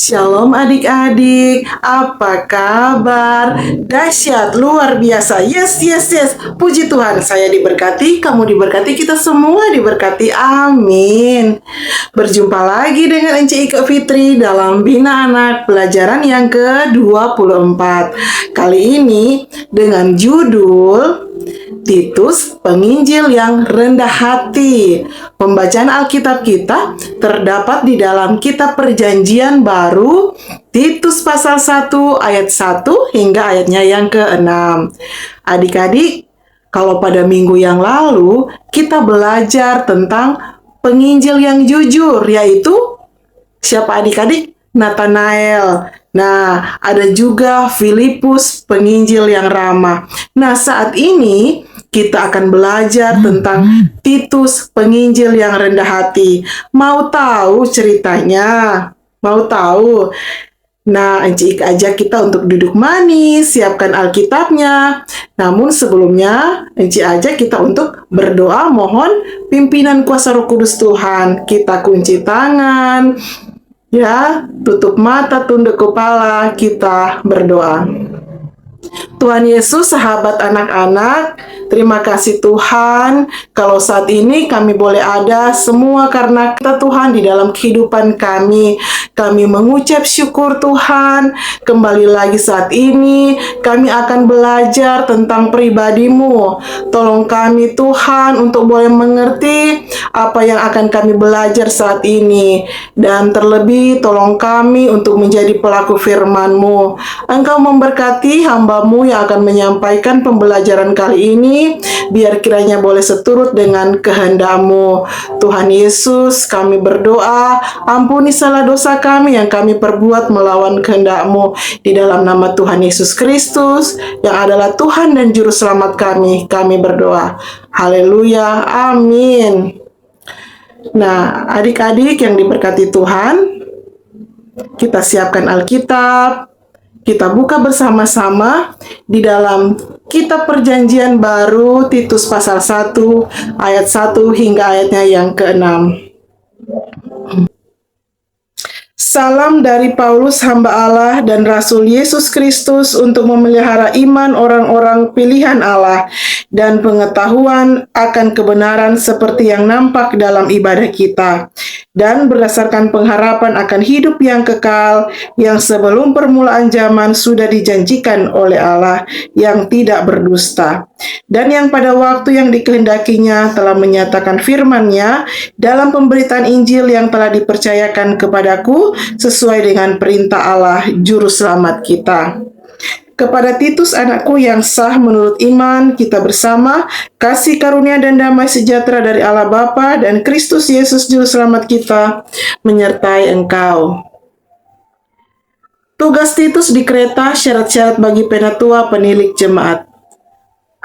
Shalom adik-adik, apa kabar? Dahsyat, luar biasa. Yes, yes, yes. Puji Tuhan, saya diberkati, kamu diberkati, kita semua diberkati. Amin. Berjumpa lagi dengan Ence Ika Fitri dalam Bina Anak pelajaran yang ke-24. Kali ini dengan judul Titus, penginjil yang rendah hati. Pembacaan Alkitab kita terdapat di dalam Kitab Perjanjian Baru, Titus pasal 1 ayat 1 hingga ayatnya yang ke-6. Adik-adik, kalau pada minggu yang lalu kita belajar tentang penginjil yang jujur, yaitu siapa adik-adik? Nathanael. Nah, ada juga Filipus, penginjil yang ramah. Nah, saat ini kita akan belajar tentang Titus, penginjil yang rendah hati. Mau tahu ceritanya? Mau tahu? Nah, Ence Ika ajak kita untuk duduk manis, siapkan Alkitabnya. Namun sebelumnya, Ence ajak kita untuk berdoa mohon pimpinan kuasa Roh Kudus Tuhan. Kita kunci tangan, ya, tutup mata, tunduk kepala, kita berdoa. Tuhan Yesus, sahabat anak-anak, terima kasih Tuhan, kalau saat ini kami boleh ada semua karena kita Tuhan di dalam kehidupan kami. Kami mengucap syukur Tuhan, kembali lagi saat ini kami akan belajar tentang pribadi-Mu. Tolong kami Tuhan untuk boleh mengerti apa yang akan kami belajar saat ini. Dan terlebih tolong kami untuk menjadi pelaku firman-Mu. Engkau memberkati hamba-Mu yang akan menyampaikan pembelajaran kali ini, biar kiranya boleh seturut dengan kehendak-Mu. Tuhan Yesus, kami berdoa, ampuni salah dosa kami yang kami perbuat melawan kehendak-Mu. Di dalam nama Tuhan Yesus Kristus, yang adalah Tuhan dan Juru Selamat kami berdoa. Haleluya, amin. Nah, adik-adik yang diberkati Tuhan, kita siapkan Alkitab, kita buka bersama-sama di dalam Kitab Perjanjian Baru, Titus pasal 1, ayat 1 hingga ayatnya yang ke-6. Salam dari Paulus, hamba Allah dan Rasul Yesus Kristus untuk memelihara iman orang-orang pilihan Allah dan pengetahuan akan kebenaran seperti yang nampak dalam ibadah kita, dan berdasarkan pengharapan akan hidup yang kekal yang sebelum permulaan zaman sudah dijanjikan oleh Allah yang tidak berdusta, dan yang pada waktu yang dikehendakinya telah menyatakan firman-Nya dalam pemberitaan Injil yang telah dipercayakan kepadaku sesuai dengan perintah Allah Juru Selamat kita. Kepada Titus anakku yang sah menurut iman, kita bersama, kasih karunia dan damai sejahtera dari Allah Bapa dan Kristus Yesus Juru Selamat kita menyertai engkau. Tugas Titus di Kreta, syarat-syarat bagi penatua penilik jemaat.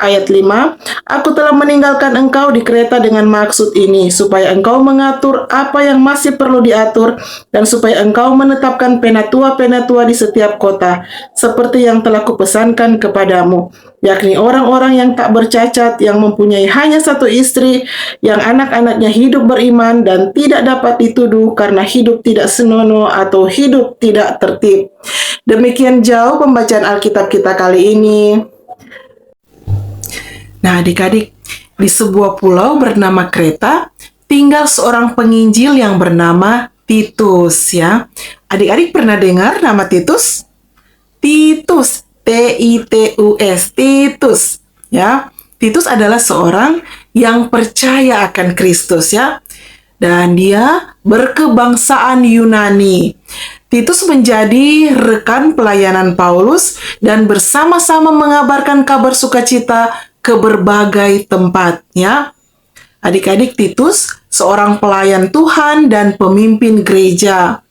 Ayat 5, aku telah meninggalkan engkau di Kreta dengan maksud ini, supaya engkau mengatur apa yang masih perlu diatur, dan supaya engkau menetapkan penatua-penatua di setiap kota, seperti yang telah kupesankan kepadamu, yakni orang-orang yang tak bercacat, yang mempunyai hanya satu istri, yang anak-anaknya hidup beriman, dan tidak dapat dituduh karena hidup tidak senonoh atau hidup tidak tertib. Demikian jauh pembacaan Alkitab kita kali ini. Nah, adik-adik, di sebuah pulau bernama Kreta, tinggal seorang penginjil yang bernama Titus, ya. Adik-adik pernah dengar nama Titus? Titus, T-I-T-U-S, Titus, ya. Titus adalah seorang yang percaya akan Kristus, ya. Dan dia berkebangsaan Yunani. Titus menjadi rekan pelayanan Paulus dan bersama-sama mengabarkan kabar sukacita ke berbagai tempat, ya. Adik-adik, Titus seorang pelayan Tuhan dan pemimpin gereja.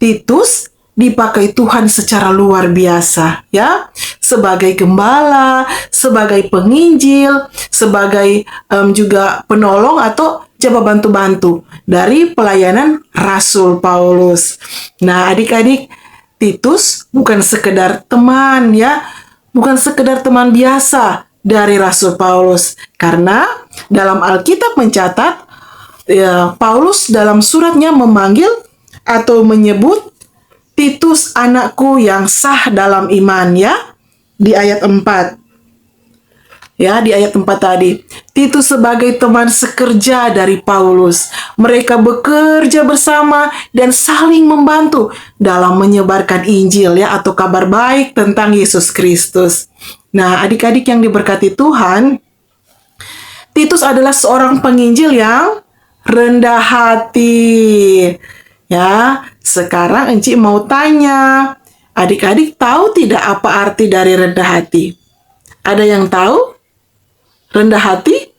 Titus dipakai Tuhan secara luar biasa, ya. Sebagai gembala, sebagai penginjil, sebagai juga penolong atau coba bantu-bantu dari pelayanan Rasul Paulus. Nah, adik-adik, Titus bukan sekedar teman, ya. Bukan sekedar teman biasa dari Rasul Paulus, karena dalam Alkitab mencatat Paulus dalam suratnya memanggil atau menyebut Titus anakku yang sah dalam iman, ya. Di ayat 4. Ya, di ayat 4 tadi. Titus sebagai teman sekerja dari Paulus. Mereka bekerja bersama dan saling membantu dalam menyebarkan Injil, ya, atau kabar baik tentang Yesus Kristus. Nah, adik-adik yang diberkati Tuhan, Titus adalah seorang penginjil yang rendah hati. Ya, sekarang Enci mau tanya, adik-adik tahu tidak apa arti dari rendah hati? Ada yang tahu? Rendah hati?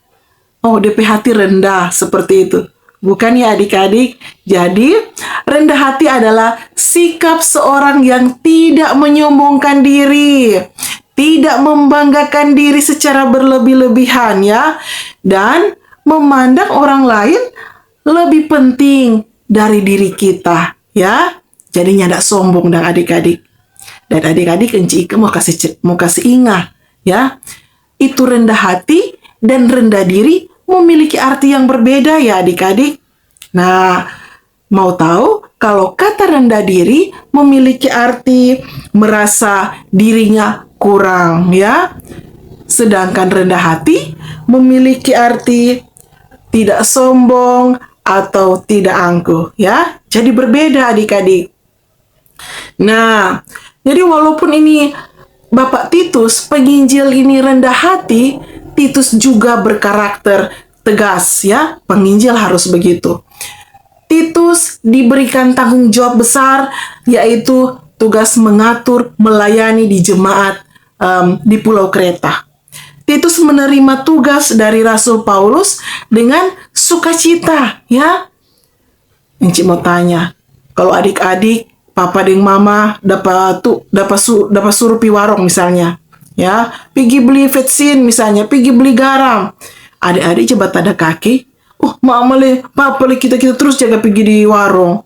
Oh, DP hati rendah, seperti itu. Bukan ya adik-adik? Jadi, rendah hati adalah sikap seorang yang tidak menyombongkan diri, tidak membanggakan diri secara berlebih-lebihan, ya, dan memandang orang lain lebih penting dari diri kita, ya. Jadinya tidak sombong dan adik-adik. Dan adik-adik Enci Ike mau kasih ingat, ya. Itu rendah hati dan rendah diri memiliki arti yang berbeda, ya adik-adik. Nah, mau tahu kalau kata rendah diri memiliki arti merasa dirinya kurang, ya. Sedangkan rendah hati memiliki arti tidak sombong atau tidak angkuh, ya. Jadi berbeda adik-adik. Nah, jadi walaupun ini Bapak Titus, penginjil ini rendah hati, Titus juga berkarakter tegas, ya. Penginjil harus begitu. Titus diberikan tanggung jawab besar, yaitu tugas mengatur, melayani di jemaat di Pulau Kreta. Titus menerima tugas dari Rasul Paulus dengan sukacita, ya. Enci mau tanya, kalau adik-adik papa dan mama dapat suruh pi warung misalnya, ya, pergi beli vetsin misalnya, pergi beli garam, adik-adik coba tada kaki, mama le, papa le, kita terus jaga pergi di warung.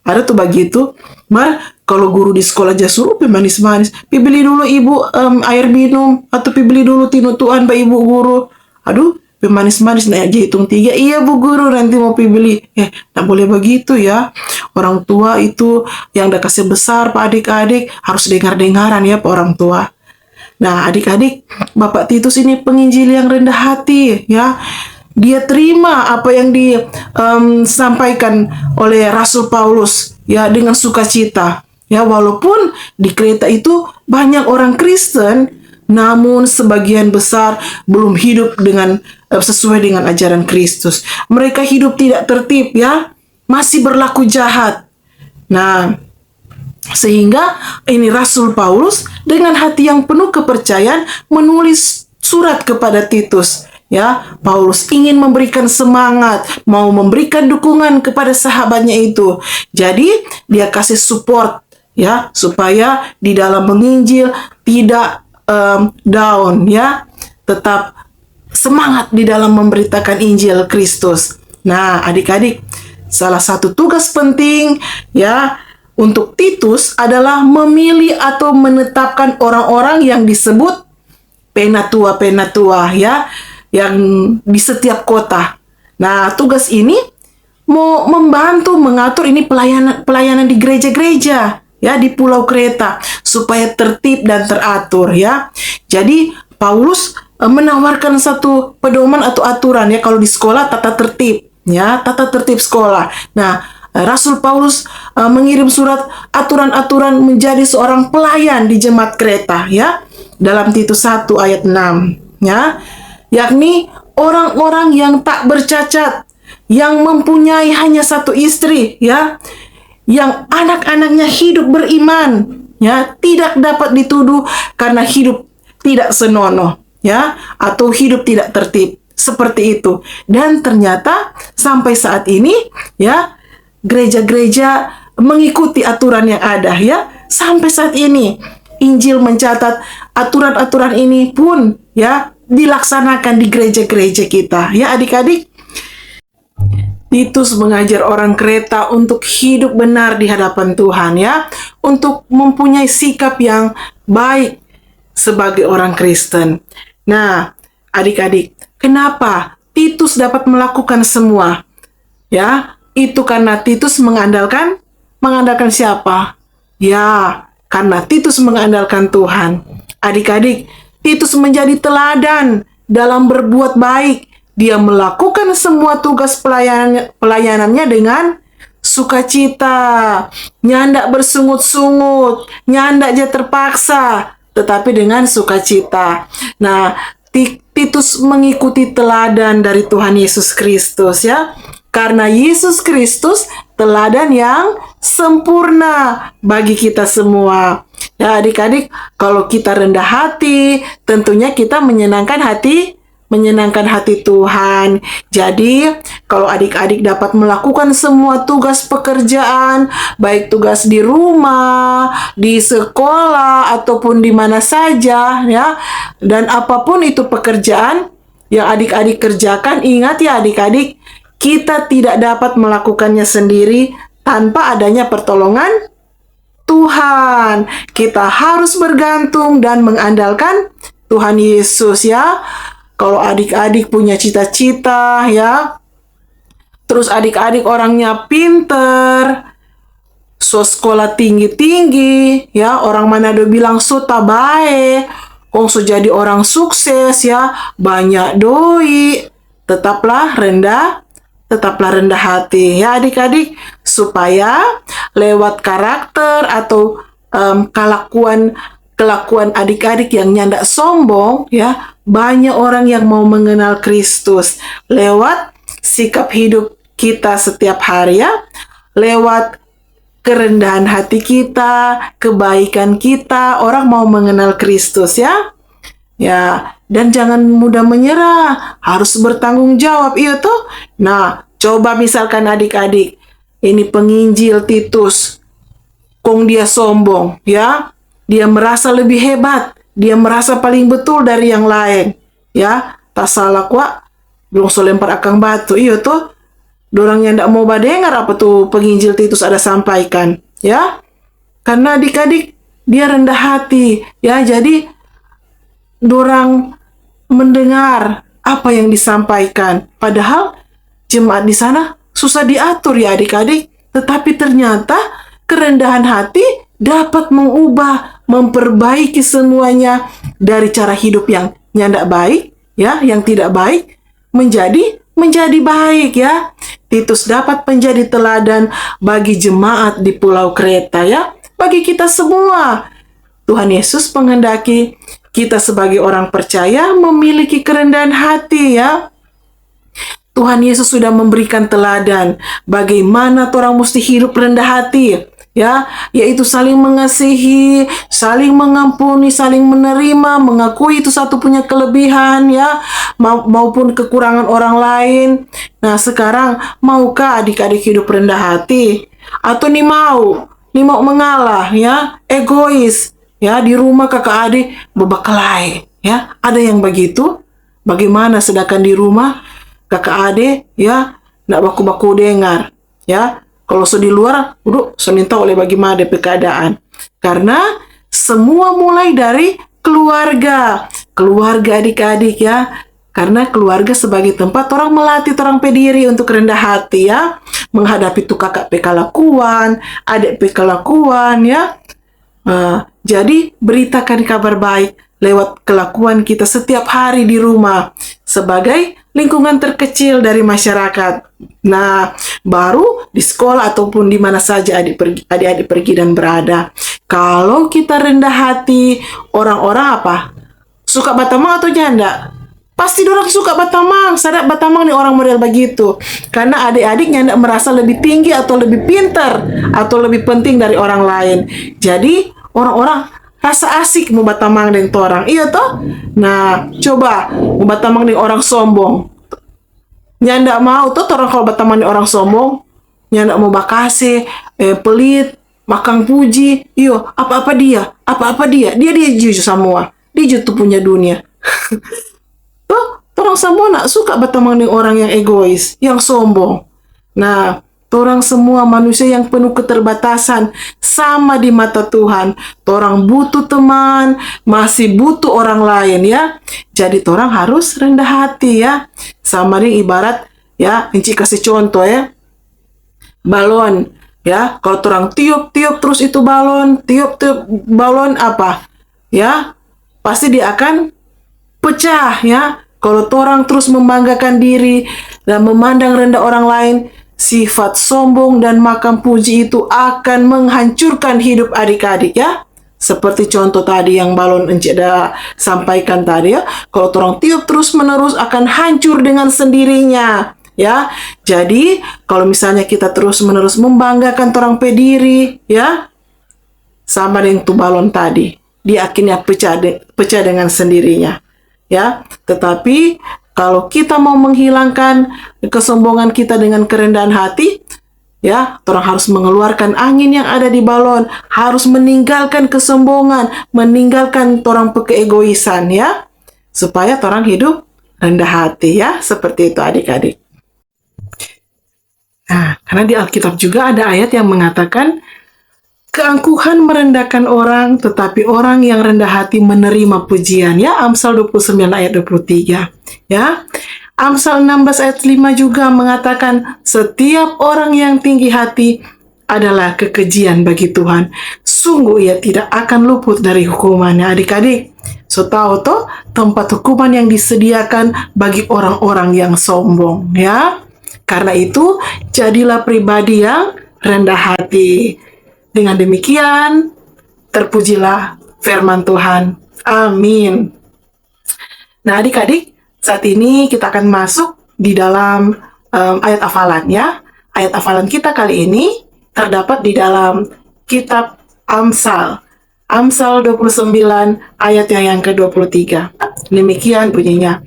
Ada tuh begitu. Mar, kalau guru di sekolah aja suruh pi manis-manis, pi beli dulu ibu air minum, atau pi beli dulu tinutuan pak ibu guru. Aduh, pi manis-manis, nah aja hitung 3, iya bu guru nanti mau pi beli. Tak boleh begitu ya. Orang tua itu yang udah kasih besar pak adik-adik harus dengar-dengaran ya pak orang tua. Nah adik-adik, Bapak Titus ini penginjil yang rendah hati, ya. Dia terima apa yang disampaikan oleh Rasul Paulus, ya, dengan sukacita. Ya, walaupun di Kreta itu banyak orang Kristen, namun sebagian besar belum hidup dengan sesuai dengan ajaran Kristus. Mereka hidup tidak tertib, ya, masih berlaku jahat. Nah, sehingga ini Rasul Paulus dengan hati yang penuh kepercayaan menulis surat kepada Titus. Ya, Paulus ingin memberikan semangat, mau memberikan dukungan kepada sahabatnya itu. Jadi, dia kasih support, ya, supaya di dalam menginjil tidak down, ya, tetap semangat di dalam memberitakan Injil Kristus. Nah, adik-adik, salah satu tugas penting, ya, untuk Titus adalah memilih atau menetapkan orang-orang yang disebut penatua-penatua, ya, yang di setiap kota. Nah, tugas ini mau membantu mengatur ini pelayanan di gereja-gereja, ya, di Pulau Kreta supaya tertib dan teratur, ya. Jadi Paulus menawarkan satu pedoman atau aturan, ya, kalau di sekolah tata tertib, ya, tata tertib sekolah. Nah, Rasul Paulus mengirim surat aturan-aturan menjadi seorang pelayan di jemaat Kreta, ya, dalam Titus 1 ayat 6, ya, yakni orang-orang yang tak bercacat, yang mempunyai hanya satu istri, ya, yang anak-anaknya hidup beriman, ya, tidak dapat dituduh karena hidup tidak senonoh, ya, atau hidup tidak tertib, seperti itu. Dan ternyata sampai saat ini, ya, gereja-gereja mengikuti aturan yang ada, ya, sampai saat ini. Injil mencatat aturan-aturan ini pun, ya, dilaksanakan di gereja-gereja kita, ya adik-adik. Titus mengajar orang Kreta untuk hidup benar di hadapan Tuhan, ya, untuk mempunyai sikap yang baik sebagai orang Kristen. Nah, adik-adik, kenapa Titus dapat melakukan semua? Ya, itu karena Titus mengandalkan siapa? Ya, karena Titus mengandalkan Tuhan. Adik-adik, Titus menjadi teladan dalam berbuat baik. Dia melakukan semua tugas pelayanannya dengan sukacita, nyandak bersungut-sungut, nyandak aja terpaksa, tetapi dengan sukacita. Nah, Titus mengikuti teladan dari Tuhan Yesus Kristus ya. Karena Yesus Kristus teladan yang sempurna bagi kita semua. Ya adik-adik, kalau kita rendah hati, tentunya kita menyenangkan hati Tuhan. Jadi, kalau adik-adik dapat melakukan semua tugas pekerjaan, baik tugas di rumah, di sekolah, ataupun di mana saja, ya, dan apapun itu pekerjaan yang adik-adik kerjakan, ingat ya adik-adik, kita tidak dapat melakukannya sendiri tanpa adanya pertolongan Tuhan. Kita harus bergantung dan mengandalkan Tuhan Yesus ya. Kalau adik-adik punya cita-cita ya, terus adik-adik orangnya pinter, so sekolah tinggi-tinggi ya, orang Manado bilang so tabae, kong so jadi orang sukses ya, banyak doi, tetaplah rendah hati ya adik-adik, supaya lewat karakter atau kelakuan adik-adik yang nyandak sombong ya, banyak orang yang mau mengenal Kristus lewat sikap hidup kita setiap hari ya, lewat kerendahan hati kita, kebaikan kita, orang mau mengenal Kristus ya. Ya, dan jangan mudah menyerah, harus bertanggung jawab, iya tuh. Nah, coba misalkan adik-adik, ini penginjil Titus, kong dia sombong, ya. Dia merasa lebih hebat, dia merasa paling betul dari yang lain, ya. Tak salah kuat, belum so lempar akang batu, iya tuh. Dorang yang ndak mau badengar apa tuh penginjil Titus ada sampaikan, ya. Karena adik-adik, dia rendah hati, ya. Jadi, dorang mendengar apa yang disampaikan. Padahal jemaat di sana susah diatur ya adik-adik. Tetapi ternyata kerendahan hati dapat mengubah, memperbaiki semuanya dari cara hidup yang nyandak baik, ya, yang tidak baik menjadi baik ya. Titus dapat menjadi teladan bagi jemaat di Pulau Kreta ya, bagi kita semua. Tuhan Yesus menghendaki kita sebagai orang percaya memiliki kerendahan hati ya. Tuhan Yesus sudah memberikan teladan bagaimana orang mesti hidup rendah hati ya, yaitu saling mengasihi, saling mengampuni, saling menerima, mengakui itu satu punya kelebihan ya, maupun kekurangan orang lain. Nah, sekarang maukah adik-adik hidup rendah hati atau nih mau mengalah ya, egois? Ya, di rumah kakak adik bebakalai, ya. Ada yang begitu? Bagaimana sedangkan di rumah kakak adik, ya, nak baku-baku dengar, ya. Kalau so di luar, udah so minta oleh bagaimana keadaan. Karena semua mulai dari keluarga adik-adik ya. Karena keluarga sebagai tempat orang melatih orang pediri untuk rendah hati ya, menghadapi tuh kakak pekalakuan, adik pekalakuan ya. Jadi beritakan kabar baik lewat kelakuan kita setiap hari di rumah sebagai lingkungan terkecil dari masyarakat. Nah, baru di sekolah ataupun di mana saja adik-adik pergi dan berada. Kalau kita rendah hati, orang-orang apa? Suka batamang atau janda? Pasti orang suka batamang, sadar batamang nih orang model begitu. Karena adik-adik nyanda merasa lebih tinggi atau lebih pintar atau lebih penting dari orang lain. Jadi orang-orang rasa asik mau batamang dengan orang, iya toh? Nah, coba mau batamang dengan orang sombong. Nyanda mau tuh orang kalau batamang dengan orang sombong, nyanda mau bakase, pelit, makang puji, iyo apa-apa dia jujur semua, dia jujur punya dunia. Tuh, orang semua nak suka batamang dengan orang yang egois, yang sombong. Nah, orang semua manusia yang penuh keterbatasan sama di mata Tuhan. Orang butuh teman, masih butuh orang lain ya. Jadi orang harus rendah hati ya. Sama dengan ibarat ya, Enci kasih contoh ya. Balon Ya, kalau orang tiup-tiup terus itu balon, tiup-tiup balon apa? Ya, pasti dia akan pecah ya. Kalau orang terus membanggakan diri dan memandang rendah orang lain, sifat sombong dan makan puji itu akan menghancurkan hidup adik-adik ya. Seperti contoh tadi yang balon Encik sampaikan tadi ya. Kalau orang tiup terus-menerus akan hancur dengan sendirinya ya. Jadi, kalau misalnya kita terus-menerus membanggakan orang pediri ya, sama dengan tuh balon tadi, dia akhirnya pecah dengan sendirinya ya. Tetapi kalau kita mau menghilangkan kesombongan kita dengan kerendahan hati, ya, orang harus mengeluarkan angin yang ada di balon, harus meninggalkan kesombongan, meninggalkan orang keegoisan ya, supaya orang hidup rendah hati ya, seperti itu adik-adik. Nah, karena di Alkitab juga ada ayat yang mengatakan keangkuhan merendahkan orang, tetapi orang yang rendah hati menerima pujian. Ya, Amsal 29 ayat 23. Ya, Amsal 16 ayat 5 juga mengatakan, setiap orang yang tinggi hati adalah kekejian bagi Tuhan. Sungguh ia tidak akan luput dari hukumannya. Adik-adik, so tahu toh tempat hukuman yang disediakan bagi orang-orang yang sombong. Ya, karena itu jadilah pribadi yang rendah hati. Dengan demikian, terpujilah firman Tuhan. Amin. Nah, adik-adik, saat ini kita akan masuk di dalam ayat hafalan ya. Ayat hafalan kita kali ini terdapat di dalam kitab Amsal. Amsal 29 ayat yang ke-23. Demikian bunyinya.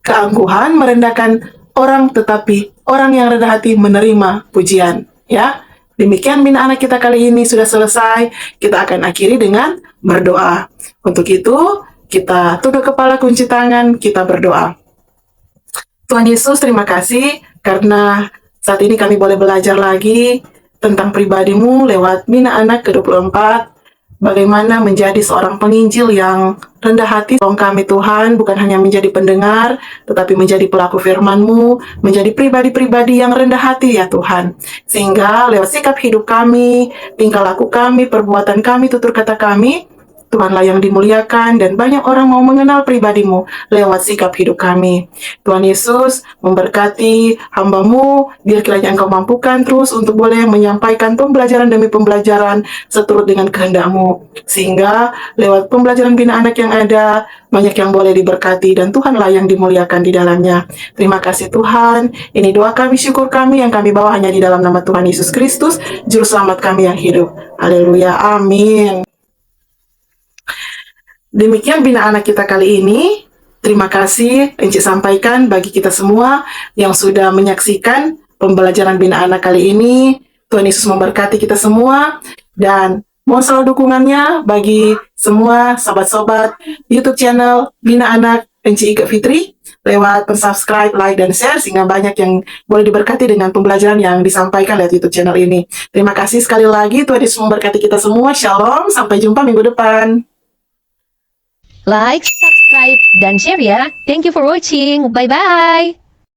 Keangkuhan merendahkan orang, tetapi orang yang rendah hati menerima pujian. Ya. Demikian Bina Anak kita kali ini sudah selesai. Kita akan akhiri dengan berdoa. Untuk itu, kita tunduk kepala, kunci tangan, kita berdoa. Tuhan Yesus, terima kasih karena saat ini kami boleh belajar lagi tentang pribadi-Mu lewat Bina Anak ke-24. Bagaimana menjadi seorang penginjil yang rendah hati. Tolong kami Tuhan, bukan hanya menjadi pendengar, tetapi menjadi pelaku firman-Mu, menjadi pribadi-pribadi yang rendah hati ya Tuhan. Sehingga lewat sikap hidup kami, tingkah laku kami, perbuatan kami, tutur kata kami, Tuhanlah yang dimuliakan dan banyak orang mau mengenal pribadi-Mu lewat sikap hidup kami. Tuhan Yesus memberkati hamba-Mu, biar kiranya Engkau mampukan terus untuk boleh menyampaikan pembelajaran demi pembelajaran seturut dengan kehendak-Mu. Sehingga lewat pembelajaran Bina Anak yang ada, banyak yang boleh diberkati dan Tuhanlah yang dimuliakan di dalamnya. Terima kasih Tuhan. Ini doa kami, syukur kami yang kami bawa hanya di dalam nama Tuhan Yesus Kristus, Juru Selamat kami yang hidup. Haleluya. Amin. Demikian Bina Anak kita kali ini. Terima kasih Encik sampaikan bagi kita semua yang sudah menyaksikan pembelajaran Bina Anak kali ini. Tuhan Yesus memberkati kita semua dan mohon selalu dukungannya bagi semua sobat-sobat YouTube channel Bina Anak Encik Ika Fitri lewat subscribe, like, dan share sehingga banyak yang boleh diberkati dengan pembelajaran yang disampaikan lewat YouTube channel ini. Terima kasih sekali lagi. Tuhan Yesus memberkati kita semua. Shalom. Sampai jumpa minggu depan. Like, subscribe, dan share ya. Thank you for watching. Bye-bye.